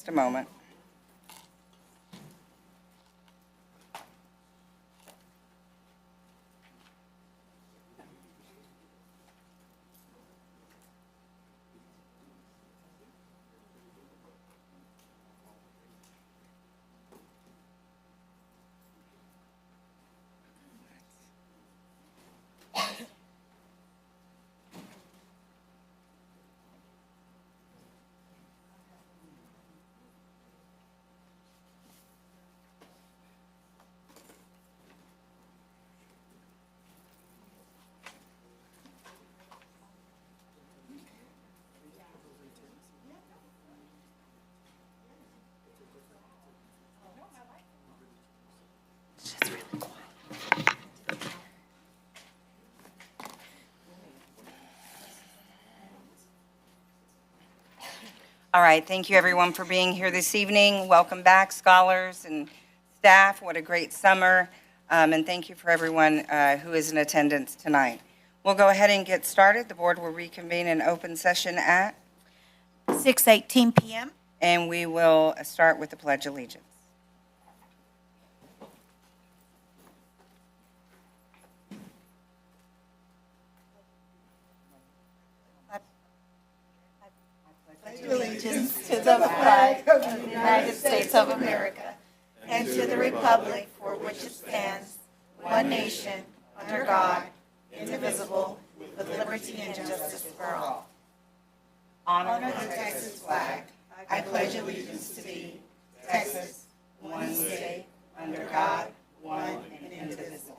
Just a moment. All right, thank you everyone for being here this evening. Welcome back, scholars and staff. What a great summer. And thank you for everyone who is in attendance tonight. We'll go ahead and get started. The board will reconvene in open session at 6:18 p.m. and we will start with the Pledge of Allegiance. Allegiance to the flag of the United States of America and to the republic for which it stands, one nation, under God, indivisible, with liberty and justice for all. Honor the Texas flag. I pledge allegiance to thee, Texas, one state, under God, one and indivisible.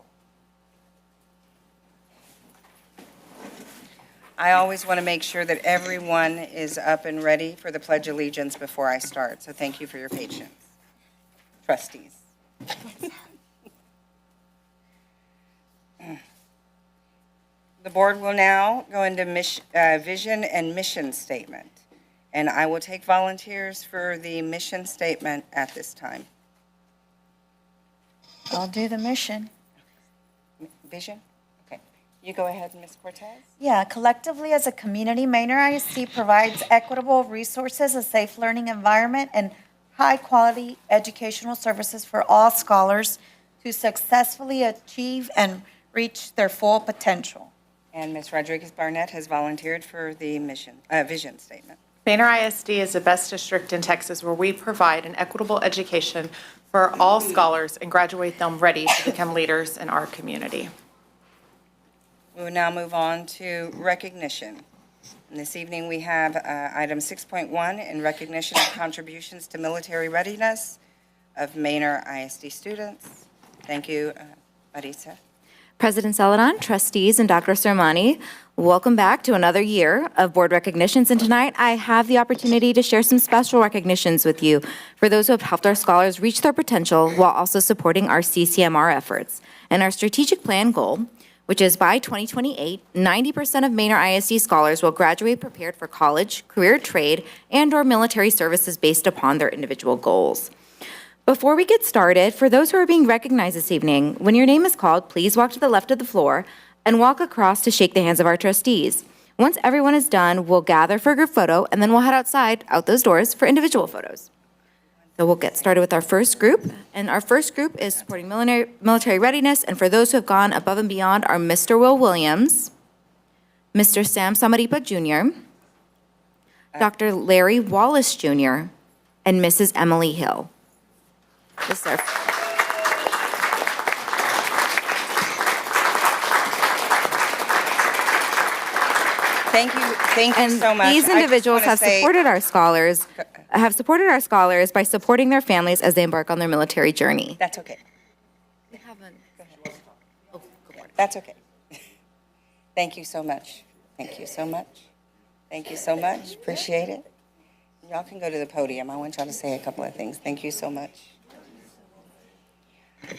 I always want to make sure that everyone is up and ready for the Pledge of Allegiance before I start, so thank you for your patience. Trustees. The board will now go into vision and mission statement, and I will take volunteers for the mission statement at this time. I'll do the mission. Vision? Okay. You go ahead, Ms. Cortez. Yeah, collectively as a community, Manor ISD provides equitable resources, a safe learning environment, and high-quality educational services for all scholars to successfully achieve and reach their full potential. And Ms. Rodriguez-Barnett has volunteered for the vision statement. Manor ISD is the best district in Texas where we provide an equitable education for all scholars and graduate them ready to become leaders in our community. We will now move on to recognition. And this evening, we have item 6.1 in recognition of contributions to military readiness of Manor ISD students. Thank you, Marisa. President Saladon, trustees, and Dr. Sermani, welcome back to another year of board recognitions. And tonight, I have the opportunity to share some special recognitions with you for those who have helped our scholars reach their potential while also supporting our CCMR efforts. And our strategic plan goal, which is by 2028, 90% of Manor ISD scholars will graduate prepared for college, career trade, and/or military services based upon their individual goals. Before we get started, for those who are being recognized this evening, when your name is called, please walk to the left of the floor and walk across to shake the hands of our trustees. Once everyone is done, we'll gather for a group photo, and then we'll head outside, out those doors, for individual photos. So we'll get started with our first group, and our first group is supporting military readiness, and for those who have gone above and beyond are Mr. Will Williams, Mr. Sam Samaripa Jr., Dr. Larry Wallace Jr., and Mrs. Emily Hill. This is our Thank you so much. These individuals have supported our scholars by supporting their families as they embark on their military journey. That's okay. We haven't. That's okay. Thank you so much. Thank you so much. Thank you so much. Appreciate it. Y'all can go to the podium. I want y'all to say a couple of things. Thank you so much.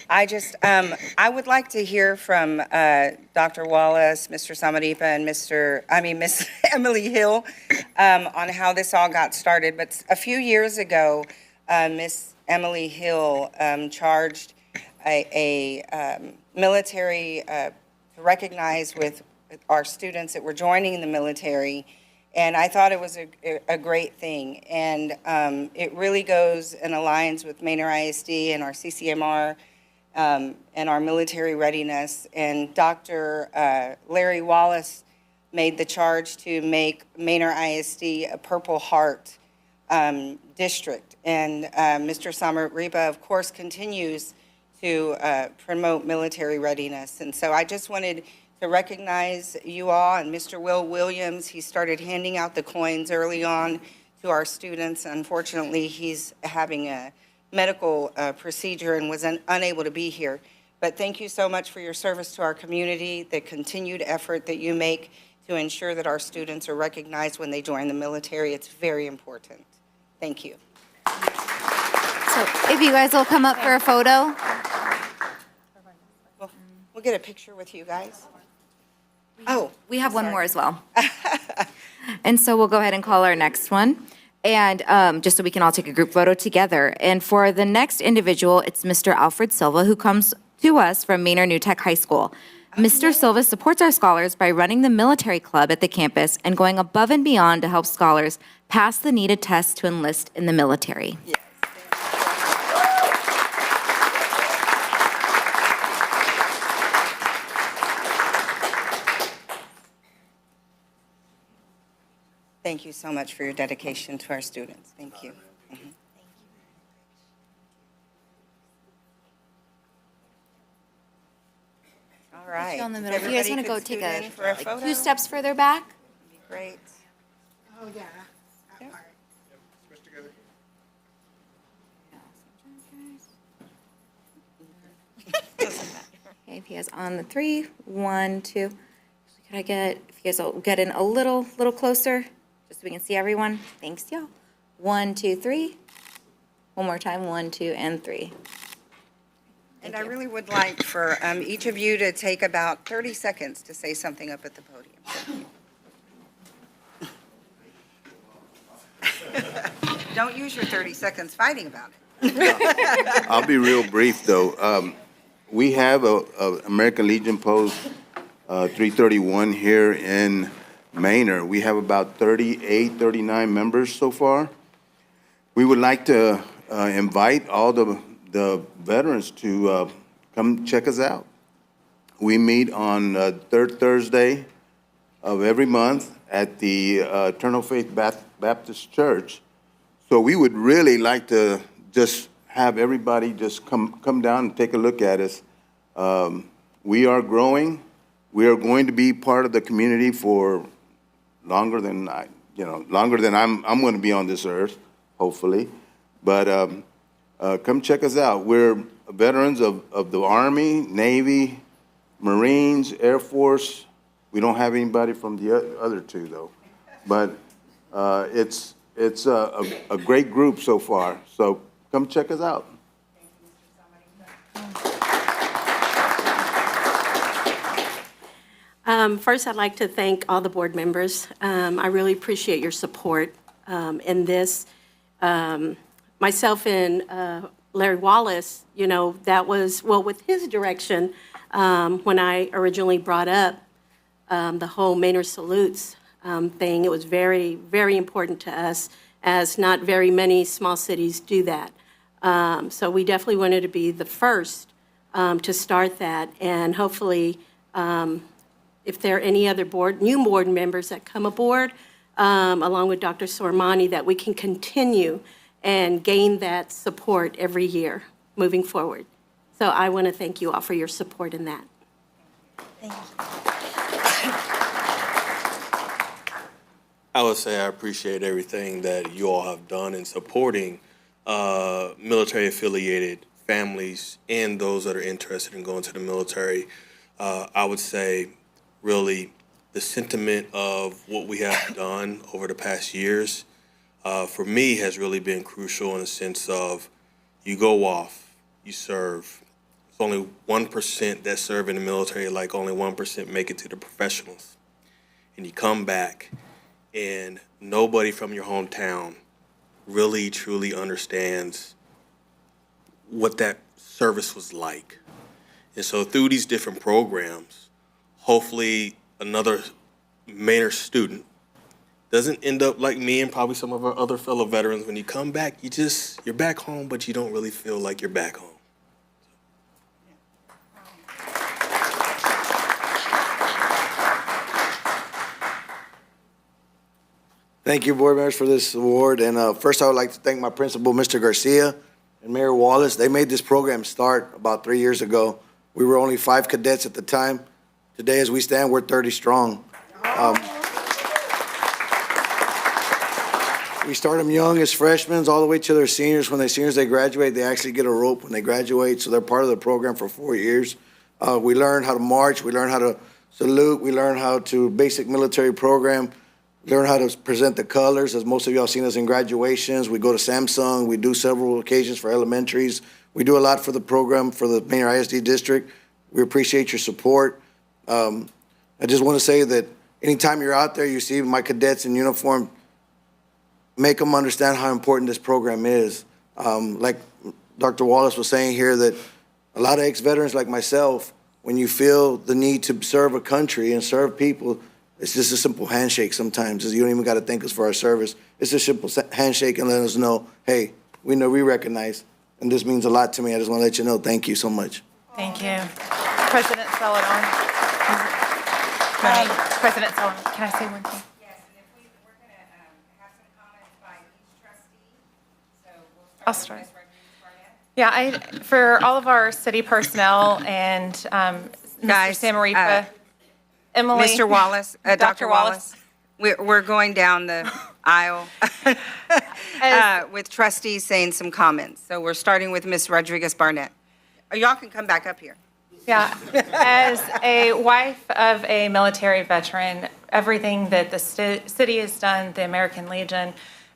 I would like to hear from Dr. Wallace, Mr. Samaripa, and Miss Emily Hill on how this all got started. But a few years ago, Miss Emily Hill charged a military to recognize with our students that were joining the military And I thought it was a great thing. And it really goes and aligns with Manor ISD and our CCMR and our military readiness. And Dr. Larry Wallace made the charge to make Manor ISD a Purple Heart district. And Mr. Samaripa, of course, continues to promote military readiness. And so I just wanted to recognize you all and Mr. Will Williams. He started handing out the coins early on to our students. Unfortunately, he's having a medical procedure and was unable to be here. But thank you so much for your service to our community, the continued effort that you make to ensure that our students are recognized when they join the military. It's very important. Thank you. So if you guys will come up for a photo. We'll get a picture with you guys. Oh, We have one more as well. And so we'll go ahead and call our next one. And just so we can all take a group photo together. And for the next individual, it's Mr. Alfred Silva, who comes to us from Manor New Tech High School. Mr. Silva supports our scholars by running the military club at the campus and going above and beyond to help scholars pass the needed tests to enlist in the military. yes. Thank you so much for your dedication to our students. Thank you. Mhm. All right. Still in the If middle. If you guys everybody want to go could take scoot in for a photo, two steps further back. be great. Oh, yeah. Yeah. Okay, if he is on the 3, 1, 2. Could I get, if you guys will get in a little closer, just so we can see everyone? Thanks, y'all. 1, 2, 3. One more time, 1, 2, and 3. And I really would like for each of you to take about 30 seconds to say something up at the podium. Don't use your 30 seconds fighting about it. I'll be real brief, though. We have a American Legion Post 331 here in Manor. We have about 38, 39 members so far. We would like to invite all the veterans to come check us out. We meet on third Thursday of every month at the Eternal Faith Baptist Church. So we would really like to just have everybody just come down and take a look at us. We are growing. We are going to be part of the community for longer than I'm going to be on this earth, hopefully. But come check us out. We're veterans of the Army, Navy, Marines, Air Force. We don't have anybody from the other two, though. But it's a great group so far. So come check us out. First, I'd like to thank all the board members. I really appreciate your support in this. Myself and Larry Wallace, that was, with his direction, when I originally brought up the whole Manor Salutes thing, it was very, very important to us, as not very many small cities do that. So we definitely wanted to be the first to start that, and hopefully, if there are any other new board members that come aboard, along with Dr. Sormani, that we can continue and gain that support every year moving forward. So I want to thank you all for your support in that. Thank you. I would say I appreciate everything that you all have done in supporting military-affiliated families and those that are interested in going to the military. I would say, really, the sentiment of what we have done over the past years, for me, has really been crucial in the sense of you go off, you serve. It's only 1% that serve in the military, like only 1% make it to the professionals. And you come back, and nobody from your hometown really, truly understands what that service was like. And so through these different programs, hopefully another Manor student doesn't end up like me and probably some of our other fellow veterans. When you come back, you're back home, but you don't really feel like you're back home. Thank you, board members, for this award. And first, I would like to thank my principal, Mr. Garcia, and Mayor Wallace. They made this program start about 3 years ago. We were only 5 cadets at the time. Today, as we stand, we're 30 strong. We start them young as freshmen, all the way to their seniors. When they're seniors, they graduate. They actually get a rope when they graduate, so they're part of the program for 4 years. We learn how to march. We learn how to salute. We learn how to basic military program. Learn how to present the colors, as most of y'all seen us in graduations. We go to Samsung. We do several occasions for elementaries. We do a lot for the program for the Manor ISD district. We appreciate your support. I just want to say that anytime you're out there, you see my cadets in uniform, make them understand how important this program is. Like Dr. Wallace was saying here, that a lot of ex-veterans like myself, when you feel the need to serve a country and serve people, it's just a simple handshake sometimes. You don't even got to thank us for our service. It's a simple handshake and let us know, hey, we know we recognize, and this means a lot to me. I just want to let you know, thank you so much. Thank you. President Celadon. President Celadon, can I say one thing? Yes, and if we're going to have some comments by each trustee, so we'll I'll start with start. Ms. Rodriguez-Barnett. Yeah, for all of our city personnel and Mr. Guys, Samaripa, Emily. Mr. Wallace, Dr. Dr. Wallace, we're going down the aisle with trustees saying some comments. So we're starting with Ms. Rodriguez-Barnett. Y'all can come back up here. Yeah, as a wife of a military veteran, everything that the city has done, the American Legion,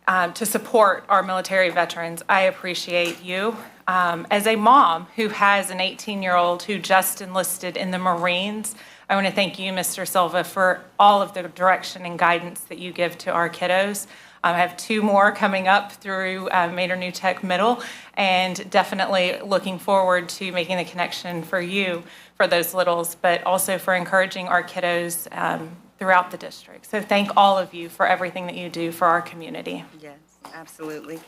to support our military veterans, I appreciate you. As a mom who has an 18-year-old who just enlisted in the Marines, I want to thank you, Mr. Silva, for all of the direction and guidance that you give to our kiddos. I have 2 more coming up through Manor New Tech Middle, and definitely looking forward to making the connection for you for those littles, but also for encouraging our kiddos throughout the district. So thank all of you for everything that you do for our community. Yes, absolutely.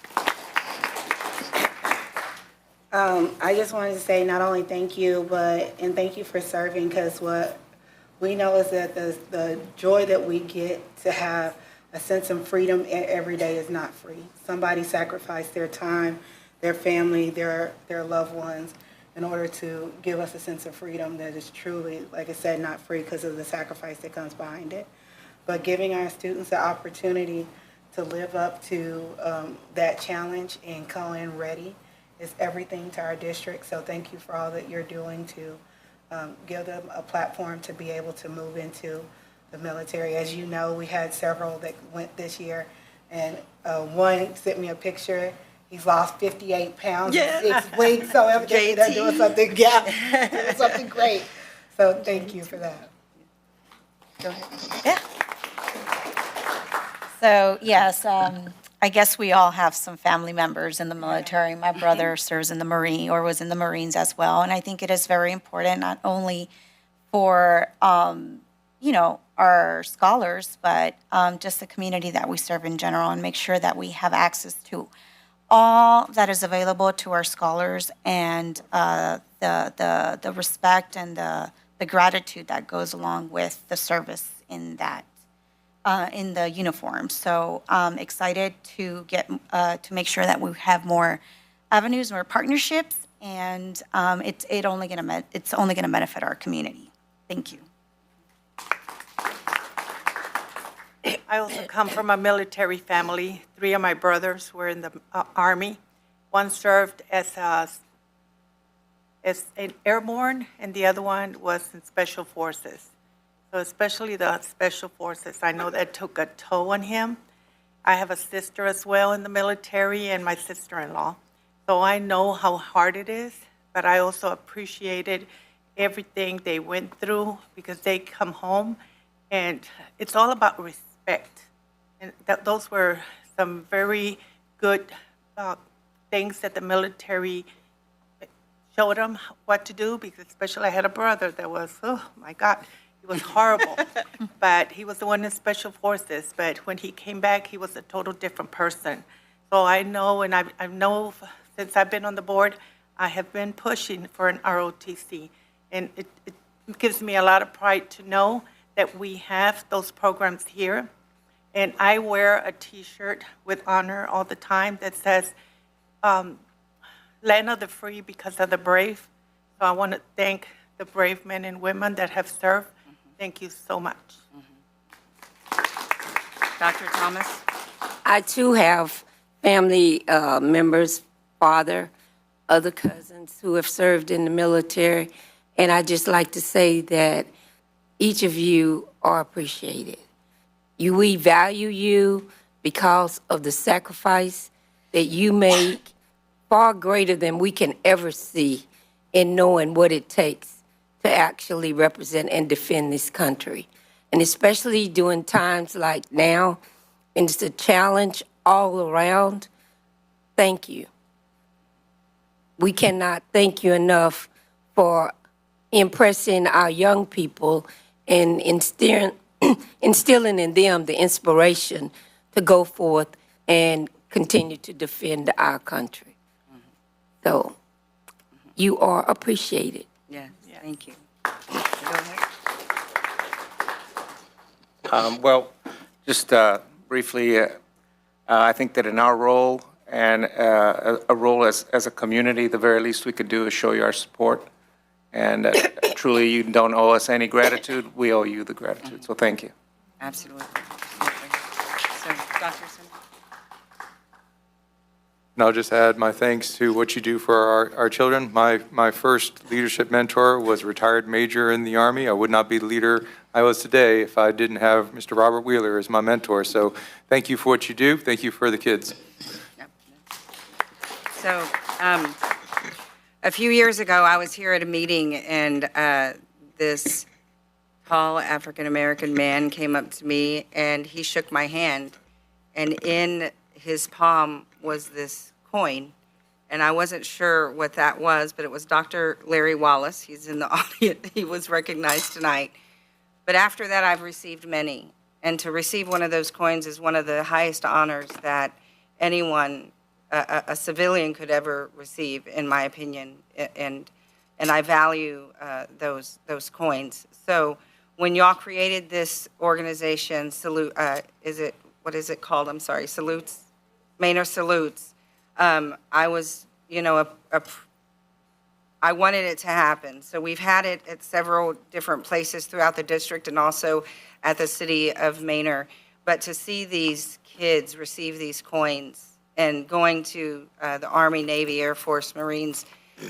I just wanted to say not only thank you, and thank you for serving, because what we know is that the joy that we get to have a sense of freedom every day is not free. Somebody sacrificed their time, their family, their loved ones in order to give us a sense of freedom that is truly, like I said, not free because of the sacrifice that comes behind it. But giving our students the opportunity to live up to that challenge and come in ready is everything to our district. So thank you for all that you're doing to give them a platform to be able to move into the military. As you know, we had several that went this year, and one sent me a picture. He's lost 58 pounds in 6 weeks, so evidently they're doing something, doing something great. So thank you for that. Go ahead. Yeah. So, yes, I guess we all have some family members in the military. My brother serves in the Marine, or was in the Marines as well, and I think it is very important not only for, our scholars, but just the community that we serve in general, and make sure that we have access to all that is available to our scholars, and the respect and the gratitude that goes along with the service in that, in the uniform. So excited to get to make sure that we have more avenues, more partnerships, and it's only going to benefit our community. Thank you. I also come from a military family. 3 of my brothers were in the Army. One served as an airborne, and the other one was in Special Forces. So especially the Special Forces, I know that took a toll on him. I have a sister as well in the military, and my sister-in-law. So I know how hard it is, but I also appreciated everything they went through, because they come home, and it's all about respect. And those were some very good things that the military showed them what to do, because especially I had a brother that was, oh my God, He was horrible. But he was the one in Special Forces. But when he came back, he was a total different person. So I know, and I know since I've been on the board, I have been pushing for an ROTC. And it gives me a lot of pride to know that we have those programs here. And I wear a T-shirt with honor all the time that says, land of the free because of the brave. So I want to thank the brave men and women that have served. Thank you so much. Dr. Thomas? I too have family members, father, other cousins who have served in the military, and I just like to say that each of you are appreciated. We value you because of the sacrifice that you make, far greater than we can ever see in knowing what it takes to actually represent and defend this country. And especially during times like now, and it's a challenge all around, thank you. We cannot thank you enough for impressing our young people and instilling in them the inspiration to go forth and continue to defend our country. So you are appreciated. Yes, thank you. Go ahead. Well, just briefly, I think that in our role and a role as a community, the very least we could do is show you our support. And truly, you don't owe us any gratitude. We owe you the gratitude. So thank you. Absolutely. So, Dr. Sim? And I'll just add my thanks to what you do for our children. My first leadership mentor was a retired major in the Army. I would not be the leader I was today if I didn't have Mr. Robert Wheeler as my mentor. So thank you for what you do. Thank you for the kids. Yep. So, a few years ago, I was here at a meeting, and this tall African-American man came up to me, and he shook my hand, and in his palm was this coin, and I wasn't sure what that was, but it was Dr. Larry Wallace. He's in the audience. He was recognized tonight. But after that, I've received many, and to receive one of those coins is one of the highest honors that anyone, a civilian, could ever receive, in my opinion, and I value those coins. So when y'all created this organization, what is it called? I'm sorry, Salutes, Manor Salutes. I was, I wanted it to happen. So we've had it at several different places throughout the district and also at the city of Manor. But to see these kids receive these coins and going to the Army, Navy, Air Force, Marines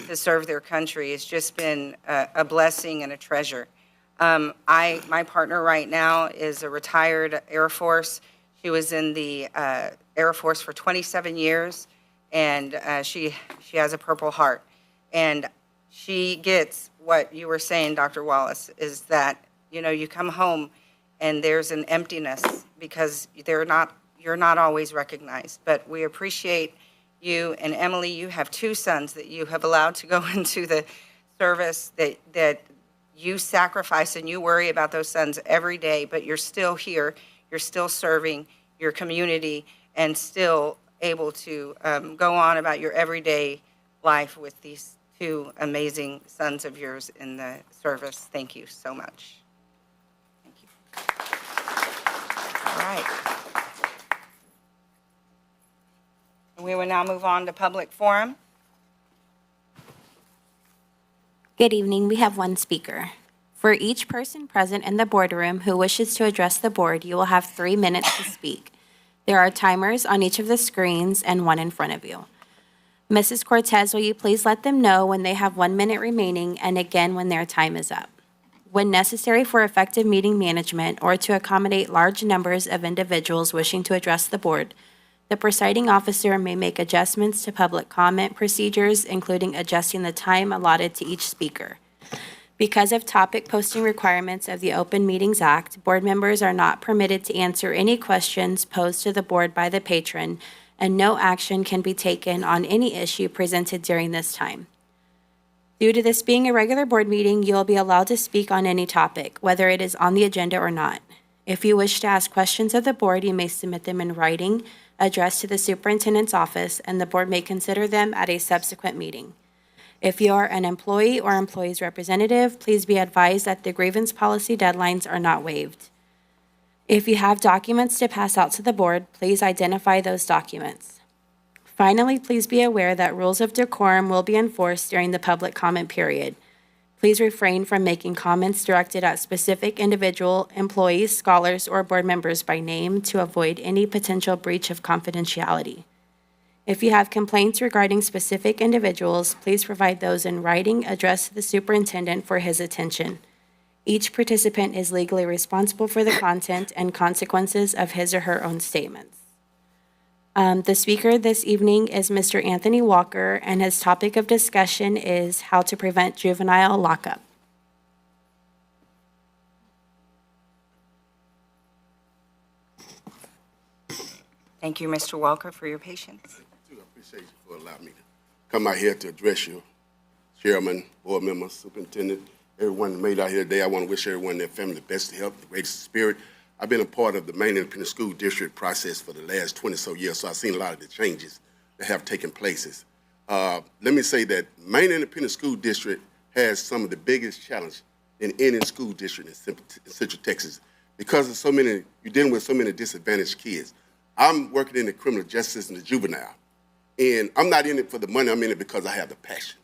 to serve their country has just been a blessing and a treasure. My partner right now is a retired Air Force. She was in the Air Force for 27 years, and she has a Purple Heart. And she gets what you were saying, Dr. Wallace, is that, you come home and there's an emptiness because you're not always recognized. But we appreciate you. And Emily, you have 2 sons that you have allowed to go into the service that you sacrifice, and you worry about those sons every day, but you're still here. You're still serving your community and still able to go on about your everyday life with these 2 amazing sons of yours in the service. Thank you so much. Thank you. All right. We will now move on to public forum. Good evening. We have 1 speaker. For each person present in the boardroom who wishes to address the board, you will have 3 minutes to speak. There are timers on each of the screens and 1 in front of you. Mrs. Cortez, will you please let them know when they have 1 minute remaining and again when their time is up? When necessary for effective meeting management or to accommodate large numbers of individuals wishing to address the board, the presiding officer may make adjustments to public comment procedures, including adjusting the time allotted to each speaker. Because of topic posting requirements of the Open Meetings Act, board members are not permitted to answer any questions posed to the board by the patron, and no action can be taken on any issue presented during this time. Due to this being a regular board meeting, you will be allowed to speak on any topic, whether it is on the agenda or not. If you wish to ask questions of the board, you may submit them in writing, addressed to the superintendent's office, and the board may consider them at a subsequent meeting. If you are an employee or employee's representative, please be advised that the grievance policy deadlines are not waived. If you have documents to pass out to the board, please identify those documents. Finally, please be aware that rules of decorum will be enforced during the public comment period. Please refrain from making comments directed at specific individual employees, scholars, or board members by name to avoid any potential breach of confidentiality. If you have complaints regarding specific individuals, please provide those in writing addressed to the superintendent for his attention. Each participant is legally responsible for the content and consequences of his or her own statements. The speaker this evening is Mr. Anthony Walker, and his topic of discussion is how to prevent juvenile lockup. Thank you, Mr. Walker, for your patience. I appreciate you for allowing me to come out here to address you, chairman, board members, superintendent, everyone made out here today. I want to wish everyone and their family the best health, the greatest spirit. I've been a part of the Manor Independent School District process for the last 20 so years, so I've seen a lot of the changes that have taken places. Let me say that Manor Independent School District has some of the biggest challenge in any school district in Central Texas because of so many, you're dealing with so many disadvantaged kids. I'm working in the criminal justice system, the juvenile, and I'm not in it for the money. I'm in it because I have the passion.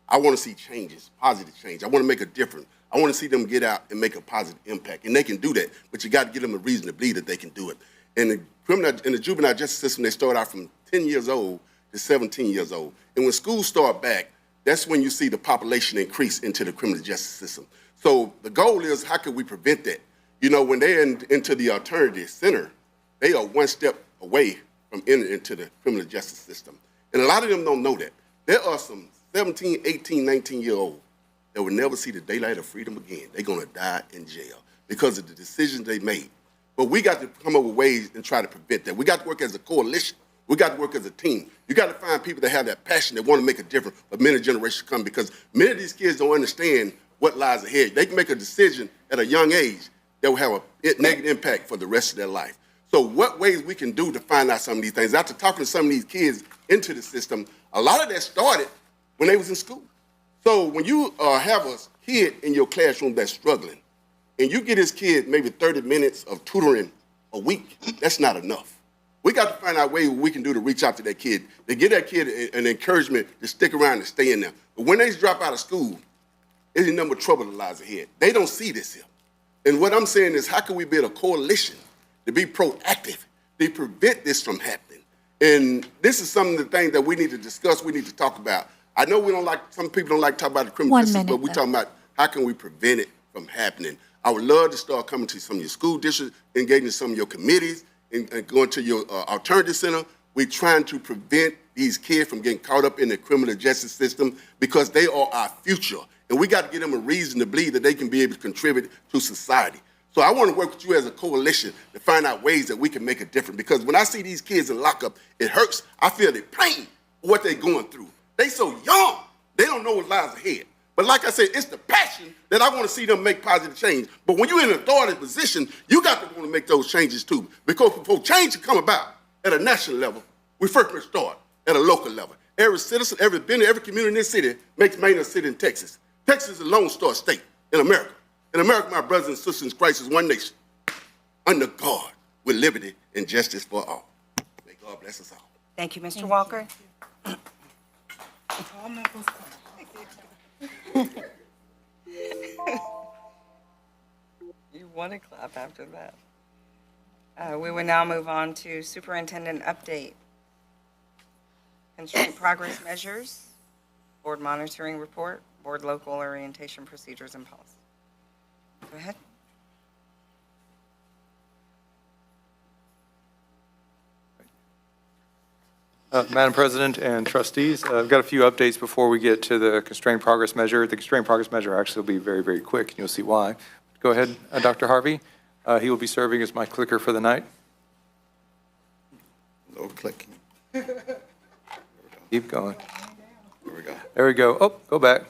I want to see changes, positive change. I want to make a difference. I want to see them get out and make a positive impact, and they can do that, but you got to give them a reason to believe that they can do it. In the juvenile justice system, they start out from 10 years old to 17 years old, and when schools start back, that's when you see the population increase into the criminal justice system. So the goal is, how can we prevent that? You know, when they're into the alternative center, they are one step away from entering into the criminal justice system, and a lot of them don't know that. There are some 17, 18, 19-year-olds that will never see the daylight of freedom again. They're going to die in jail because of the decisions they made. But we got to come up with ways and try to prevent that. We got to work as a coalition. We got to work as a team. You got to find people that have that passion, that want to make a difference for many generations to come, because many of these kids don't understand what lies ahead. They can make a decision at a young age that will have a negative impact for the rest of their life. So what ways we can do to find out some of these things? After talking to some of these kids into the system, a lot of that started when they was in school. So when you have a kid in your classroom that's struggling, and you get this kid maybe 30 minutes of tutoring a week, that's not enough. We got to find out ways we can do to reach out to that kid, to give that kid an encouragement to stick around and stay in there. But when they drop out of school, there's a number of trouble that lies ahead. They don't see this here. And what I'm saying is, how can we build a coalition to be proactive, to prevent this from happening? And this is some of the things that we need to discuss, we need to talk about. I know we don't like, some people don't like to talk about the criminal justice, but we're talking about how can we prevent it from happening. I would love to start coming to some of your school districts, engaging some of your committees, and going to your alternative center. We're trying to prevent these kids from getting caught up in the criminal justice system because they are our future. And we got to give them a reason to believe that they can be able to contribute to society. So I want to work with you as a coalition to find out ways that we can make a difference. Because when I see these kids in lockup, it hurts. I feel the pain of what they're going through. They so young, they don't know what lies ahead. But like I said, it's the passion that I want to see them make positive change. But when you're in an authority position, you got to want to make those changes too. Because before change can come about at a national level, we first must start at a local level. Every citizen, every business, every community in this city makes Manor a city in Texas. Texas is a Lone Star state in America. In America, my brothers and sisters in Christ, is one nation, under God, with liberty and justice for all. May God bless us all. Thank you, Mr. Walker. You want to clap after that. We will now move on to superintendent update. Constraint progress measures, board monitoring report, board local orientation procedures and policy. Go ahead. Madam President and trustees, I've got a few updates before we get to the constrained progress measure. The constrained progress measure actually will be very, very quick, and you'll see why. Go ahead, Dr. Harvey. He will be serving as my clicker for the night. No clicking. Keep going. There we go. There we go. Oh, go back.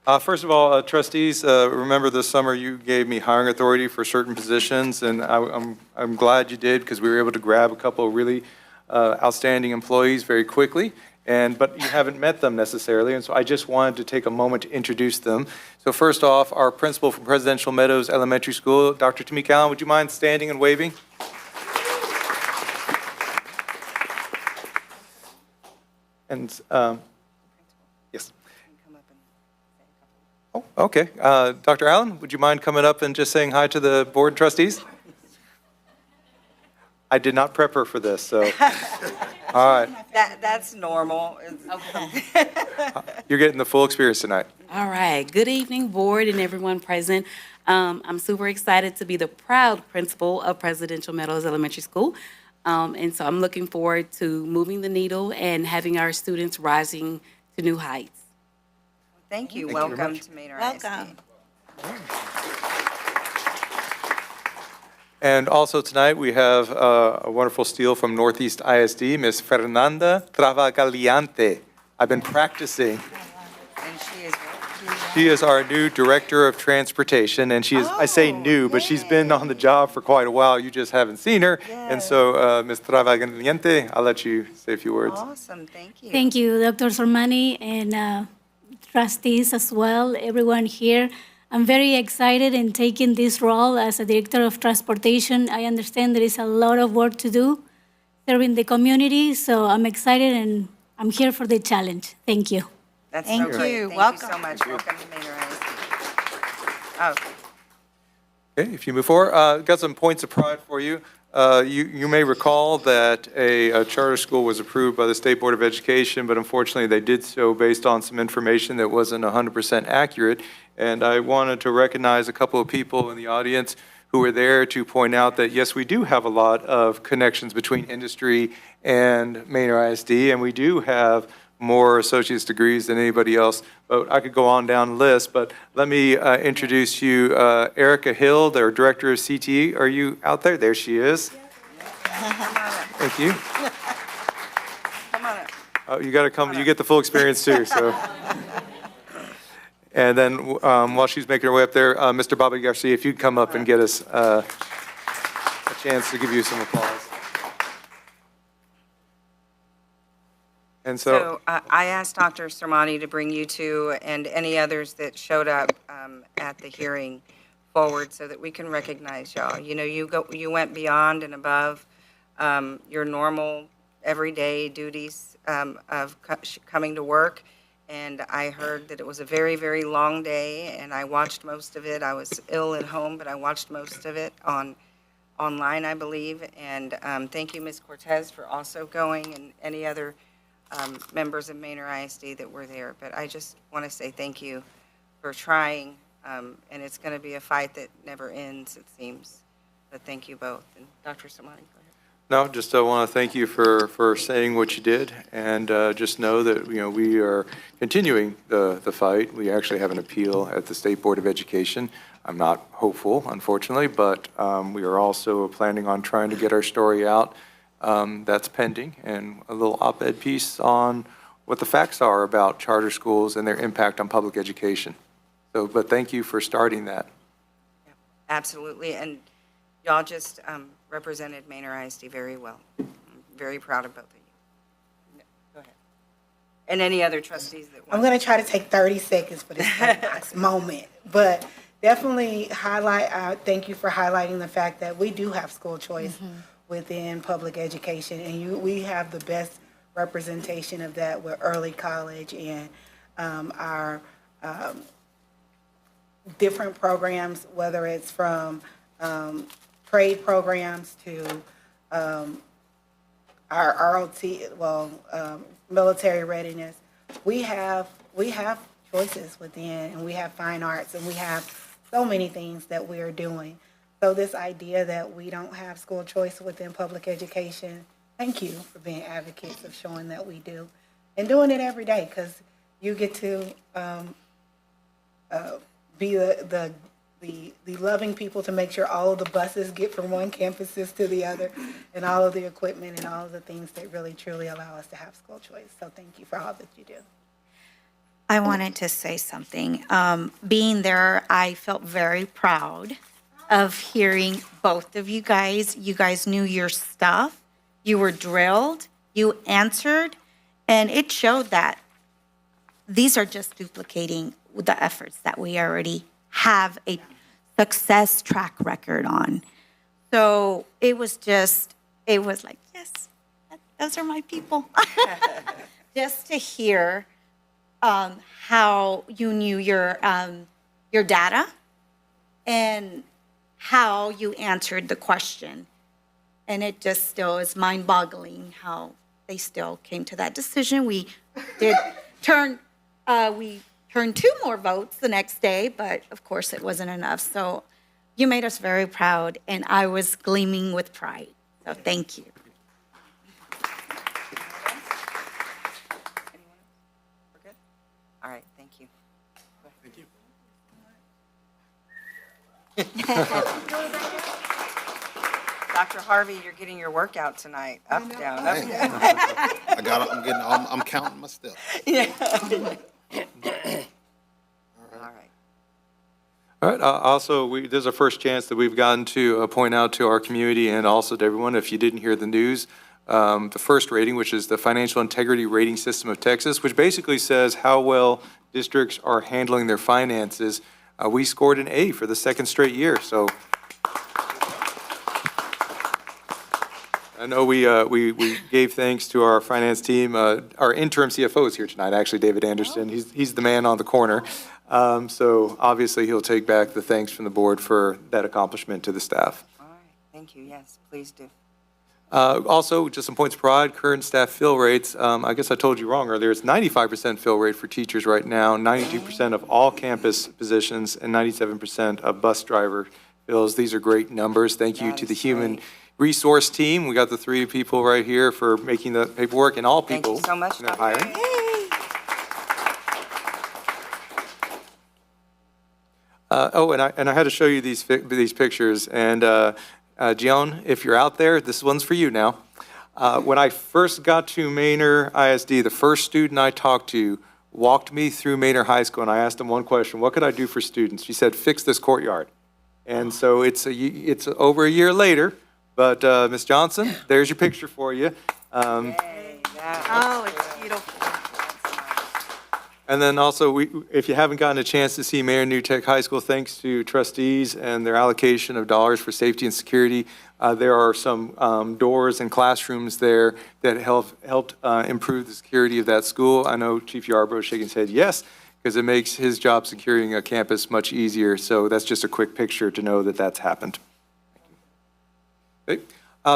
First of all, trustees, remember this summer you gave me hiring authority for certain positions, and I'm glad you did because we were able to grab a couple of really outstanding employees very quickly. But you haven't met them necessarily, and so I just wanted to take a moment to introduce them. So first off, our principal from Presidential Meadows Elementary School, Dr. Tamika Allen, would you mind standing and waving? And, yes. Oh, okay. Dr. Allen, would you mind coming up and just saying hi to the board trustees? I did not prep her for this, so, all right. That's normal. You're getting the full experience tonight. All right. Good evening, board and everyone present. I'm super excited to be the proud principal of Presidential Meadows Elementary School. And so I'm looking forward to moving the needle and having our students rising to new heights. Thank you. Thank you very Welcome much. to Manor Welcome. ISD. And also tonight, we have a wonderful steal from Northeast ISD, Ms. Fernanda Travagaliante. I've been practicing. And She is our new Director of Transportation, and she is, I say new, but she's been on the job for quite a while. You just haven't seen her. And so, Ms. Travagaliante, I'll let you say a few words. Awesome. Thank you. Thank you, Dr. Sormani, and trustees as well, everyone here. I'm very excited in taking this role as a Director of Transportation. I understand there is a lot of work to do serving the community, so I'm excited and I'm here for the challenge. Thank you. That's Thank so great. you. Thank Welcome. you so much. Welcome to Manor ISD. Oh, Okay, if you move forward, got some points of pride for you. You may recall that a charter school was approved by the State Board of Education, but unfortunately they did so based on some information that wasn't 100% accurate. And I wanted to recognize a couple of people in the audience who were there to point out that, yes, we do have a lot of connections between industry and Manor ISD, and we do have more associate's degrees than anybody else. But I could go on down the list, but let me introduce you, Erica Hill, their Director of CTE. Are you out there? There she is. Thank you. come on up. Oh, you got to come, you get the full experience too, so. And then while she's making her way up there, Mr. Bobby Garcia, if you'd come up and get us a chance to give you some applause. And so, I asked Dr. Sermani to bring you two and any others that showed up at the hearing forward so that we can recognize y'all. You know, you went beyond and above your normal everyday duties of coming to work. And I heard that it was a very, very long day, and I watched most of it. I was ill at home, but I watched most of it online, I believe. And thank you, Ms. Cortez, for also going, and any other members of Manor ISD that were there. But I just want to say thank you for trying, and it's going to be a fight that never ends, it seems. But thank you both. And Dr. Samani, go ahead. no, just want to thank you for saying what you did, and just know that, you know, we are continuing the fight. We actually have an appeal at the State Board of Education. I'm not hopeful, unfortunately, but we are also planning on trying to get our story out. That's pending, and a little op-ed piece on what the facts are about charter schools and their impact on public education. So, but thank you for starting that. Absolutely, and y'all just represented Manor ISD very well. I'm very proud of both of you. Go ahead. And any other trustees that want. I'm going to try to take 30 seconds for this soapbox moment, but definitely thank you for highlighting the fact that we do have school choice within public education, and we have the best representation of that with early college and our different programs, whether it's from trade programs to our ROT, military readiness. We have choices within, and we have fine arts, and we have so many things that we are doing. So this idea that we don't have school choice within public education, thank you for being advocates of showing that we do, and doing it every day, because you get to be the loving people to make sure all of the buses get from one campuses to the other, and all of the equipment and all of the things that really truly allow us to have school choice. So thank you for all that you do. I wanted to say something. Being there, I felt very proud of hearing both of you guys. You guys knew your stuff. You were drilled. You answered. And it showed that these are just duplicating the efforts that we already have a success track record on. So it was like, yes, those are my people. Just to hear how you knew your data and how you answered the question. And it just still is mind-boggling how they still came to that decision. We did turn 2 more votes the next day, but of course it wasn't enough. So you made us very proud, and I was gleaming with pride. So thank you. All right, thank you. Thank you. Dr. Harvey, you're getting your workout tonight. Up, down, up, down. I'm counting my steps. Yeah. All right. All right, also, this is our first chance that we've gotten to point out to our community and also to everyone, if you didn't hear the news, the first rating, which is the Financial Integrity Rating System of Texas, which basically says how well districts are handling their finances. We scored an A for the second straight year, so. I know we gave thanks to our finance team. Our interim CFO is here tonight, actually, David Anderson. He's the man on the corner. So obviously, he'll take back the thanks from the board for that accomplishment to the staff. All right, thank you. Yes, please do. Also, just some points of pride, current staff fill rates. I guess I told you wrong earlier. It's 95% fill rate for teachers right now, 92% of all campus positions, and 97% of bus driver fills. These are great numbers. Thank you to the human resource team. We got the 3 people right here for making the paperwork, and all people. Thank you so much, in their hiring. And I had to show you these pictures. And Gion, if you're out there, this one's for you now. When I first got to Manor ISD, the first student I talked to walked me through Manor High School, and I asked him one question: what could I do for students? He said, fix this courtyard. And so it's over a year later. But Ms. Johnson, there's your picture for you. Oh, it's beautiful. And then also, if you haven't gotten a chance to see Manor New Tech High School, thanks to trustees and their allocation of dollars for safety and security, there are some doors and classrooms there that helped improve the security of that school. I know Chief Yarbrough shaking his head yes, because it makes his job securing a campus much easier. So that's just a quick picture to know that that's happened. Okay.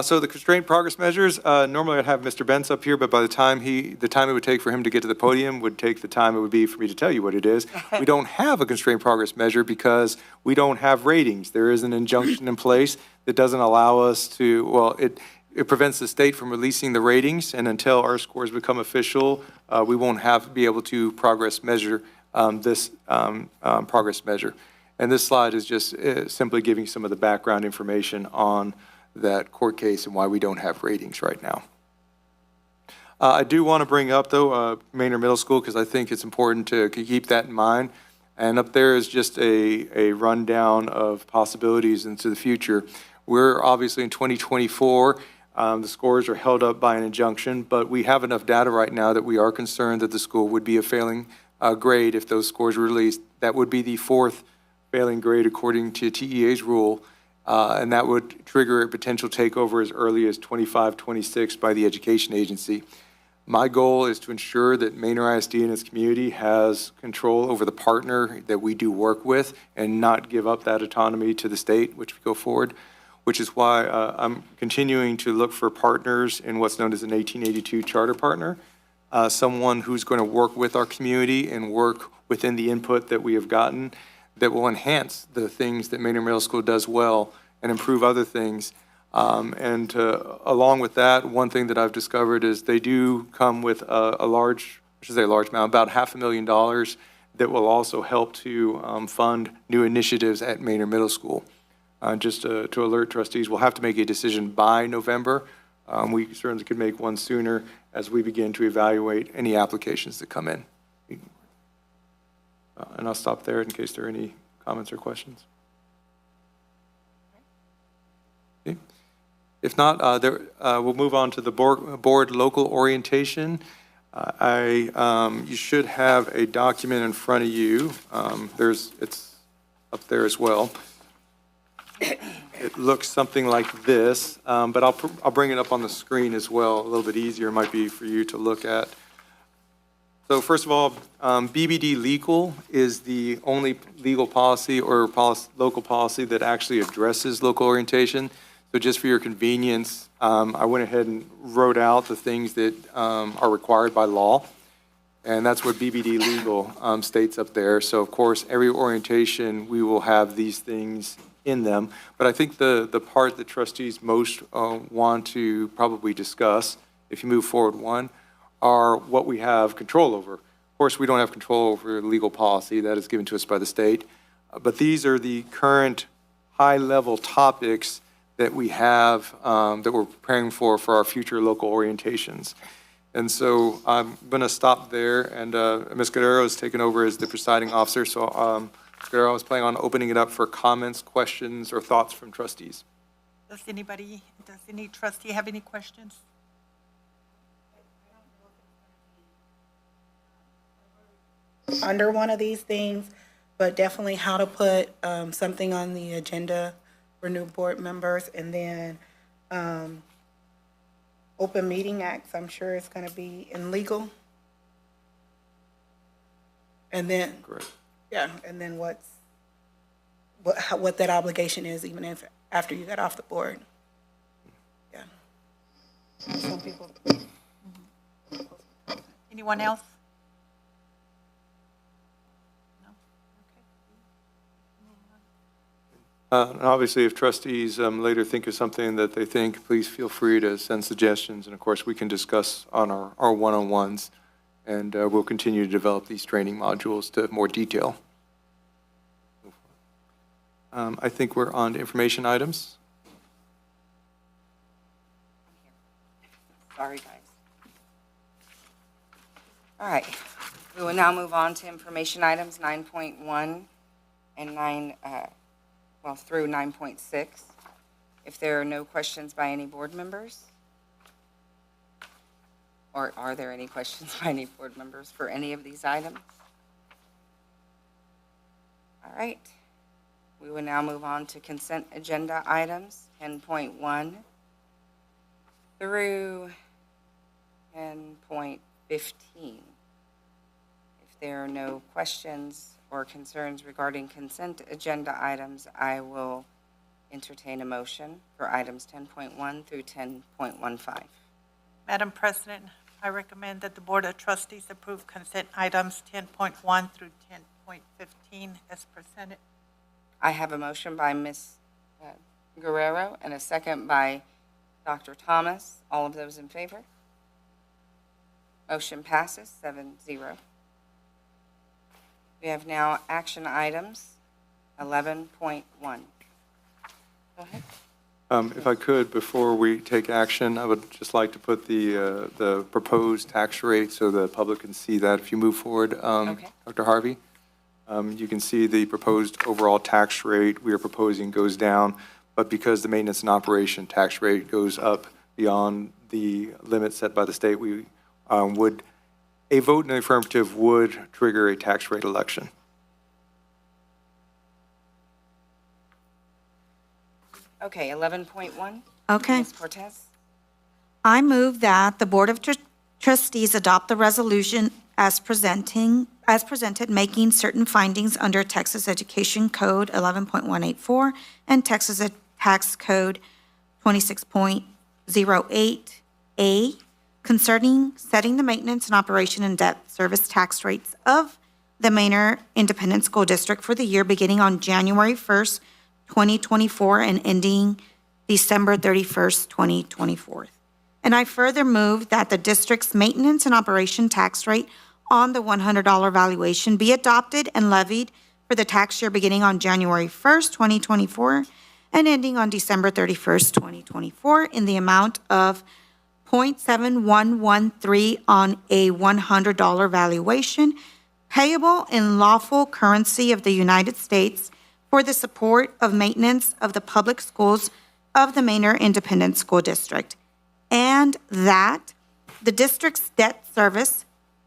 So the constraint progress measures, normally I'd have Mr. Bentz up here, but by the time it would take for him to get to the podium would take the time it would be for me to tell you what it is. We don't have a constraint progress measure because we don't have ratings. There is an injunction in place that doesn't allow us to, well, it prevents the state from releasing the ratings, and until our scores become official, we won't be able to progress measure this progress measure. And this slide is just simply giving some of the background information on that court case and why we don't have ratings right now. I do want to bring up, though, Manor Middle School, because I think it's important to keep that in mind. And up there is just a rundown of possibilities into the future. We're obviously in 2024. The scores are held up by an injunction, but we have enough data right now that we are concerned that the school would be a failing grade if those scores were released. That would be the 4th failing grade according to TEA's rule. And that would trigger a potential takeover as early as 25-26 by the education agency. My goal is to ensure that Manor ISD and its community has control over the partner that we do work with and not give up that autonomy to the state, which we go forward, which is why I'm continuing to look for partners in what's known as an 1882 charter partner, someone who's going to work with our community and work within the input that we have gotten that will enhance the things that Manor Middle School does well and improve other things. Along with that, one thing that I've discovered is they do come with a large amount, about $500,000 that will also help to fund new initiatives at Manor Middle School. Just to alert trustees, we'll have to make a decision by November. We certainly could make one sooner as we begin to evaluate any applications that come in. And I'll stop there in case there are any comments or questions. Okay. If not, we'll move on to the board local orientation. You should have a document in front of you. It's up there as well. It looks something like this, but I'll bring it up on the screen as well. A little bit easier might be for you to look at. So first of all, BBD Legal is the only legal policy or local policy that actually addresses local orientation. So just for your convenience, I went ahead and wrote out the things that are required by law. And that's what BBD Legal states up there. So of course, every orientation, we will have these things in them. But I think the part that trustees most want to probably discuss, if you move forward one, are what we have control over. Of course, we don't have control over legal policy that is given to us by the state. But these are the current high-level topics that we have, that we're preparing for our future local orientations. And so I'm going to stop there, and Ms. Guerrero is taking over as the presiding officer. So Ms. Guerrero, I was planning on opening it up for comments, questions, or thoughts from trustees. Does any trustee have any questions? Under one of these things, but definitely how to put something on the agenda for new board members, and then Open Meeting Acts, I'm sure it's going to be in legal. And then, Correct. yeah, and then what that obligation is, even if after you got off the board. Yeah. Some people. Anyone else? And obviously, if trustees later think of something that they think, please feel free to send suggestions. And of course, we can discuss on our one-on-ones, and we'll continue to develop these training modules to more detail. I think we're on to information items. Sorry, guys. All right, we will now move on to information items 9.1 and through 9.6. If there are no questions by any board members, or are there any questions by any board members for any of these items? All right, we will now move on to consent agenda items 10.1 through 10.15. If there are no questions or concerns regarding consent agenda items, I will entertain a motion for items 10.1 through 10.15. Madam President, I recommend that the Board of Trustees approve consent items 10.1 through 10.15 as presented. I have a motion by Ms. Guerrero and a second by Dr. Thomas. All of those in favor? Motion passes 7-0. We have now action items 11.1. Go ahead. If I could, before we take action, I would just like to put the proposed tax rate so the public can see that. If you move forward, Okay. Dr. Harvey, you can see the proposed overall tax rate we are proposing goes down, but because the maintenance and operation tax rate goes up beyond the limit set by the state, a vote in the affirmative would trigger a tax rate election. Okay, 11.1. Okay. Ms. Cortez? I move that the Board of Trustees adopt the resolution as presented, making certain findings under Texas Education Code 11.184 and Texas Tax Code 26.08A concerning setting the maintenance and operation and debt service tax rates of the Manor Independent School District for the year beginning on January 1st, 2024 and ending December 31st, 2024. And I further move that the district's maintenance and operation tax rate on the $100 valuation be adopted and levied for the tax year beginning on January 1st, 2024 and ending on December 31st, 2024 in the amount of .7113 on a $100 valuation payable in lawful currency of the United States for the support of maintenance of the public schools of the Manor Independent School District, and that the district's debt service,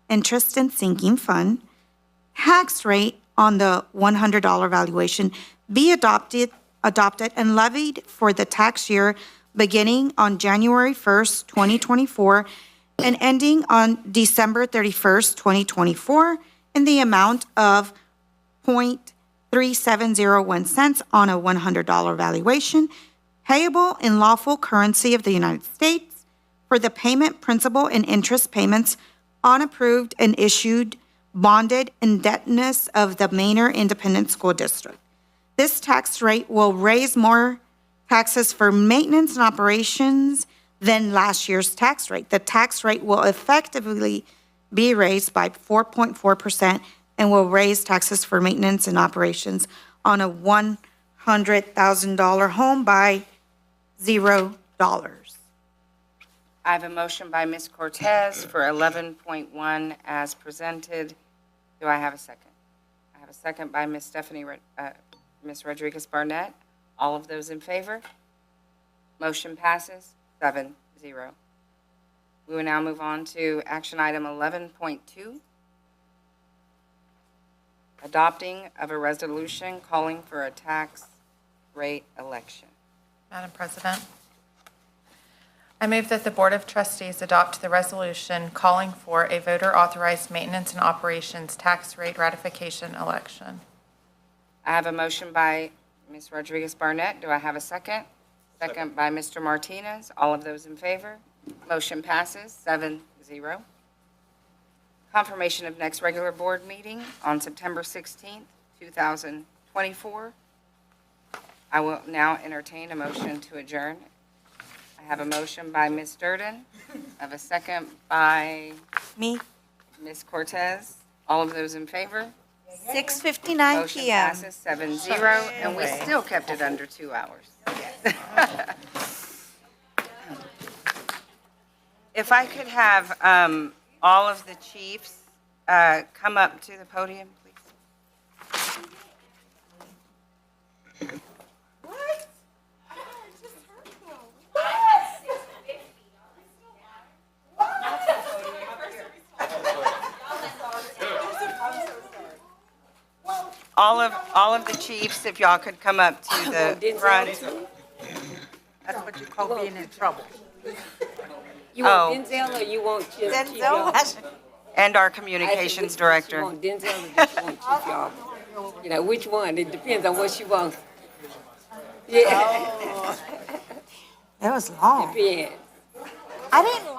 interest and sinking fund, tax rate on the $100 valuation be adopted and levied for the tax year beginning on January 1st, 2024, and ending on December 31st, 2024, in the amount of 0.3701 cents on a $100 valuation, payable in lawful currency of the United States for the payment, principal, and interest payments on approved and issued bonded indebtedness of the Manor Independent School District. This tax rate will raise more taxes for maintenance and operations than last year's tax rate. The tax rate will effectively be raised by 4.4% and will raise taxes for maintenance and operations on a $100,000 home by $0. I have a motion by Ms. Cortez for 11.1 as presented. Do I have a second? I have a second by Ms. Ms. Rodriguez Barnett. All of those in favor? Motion passes 7-0. We will now move on to action item 11.2, adopting of a resolution calling for a tax rate election. Madam President, I move that the Board of Trustees adopt the resolution calling for a voter-authorized maintenance and operations tax rate ratification election. I have a motion by Ms. Rodriguez Barnett. Do I have a second? Second by Mr. Martinez. All of those in favor? Motion passes 7-0. Confirmation of next regular board meeting on September 16th, 2024. I will now entertain a motion to adjourn. I have a motion by Ms. Durden. I have a second by Me, Ms. Cortez. All of those in favor? 6:59 Motion PM. passes 7-0, and we still kept it under 2 hours. If I could have all of the chiefs come up to the podium, please. All of the chiefs, if y'all could come up to the front. That's what you call being in trouble. You want Denzel or you want Chief Y'all? And our communications director. You want Denzel or do you want Chief Y'all? You know, which one? It depends on what she wants. Yeah. That was long. Depends. I didn't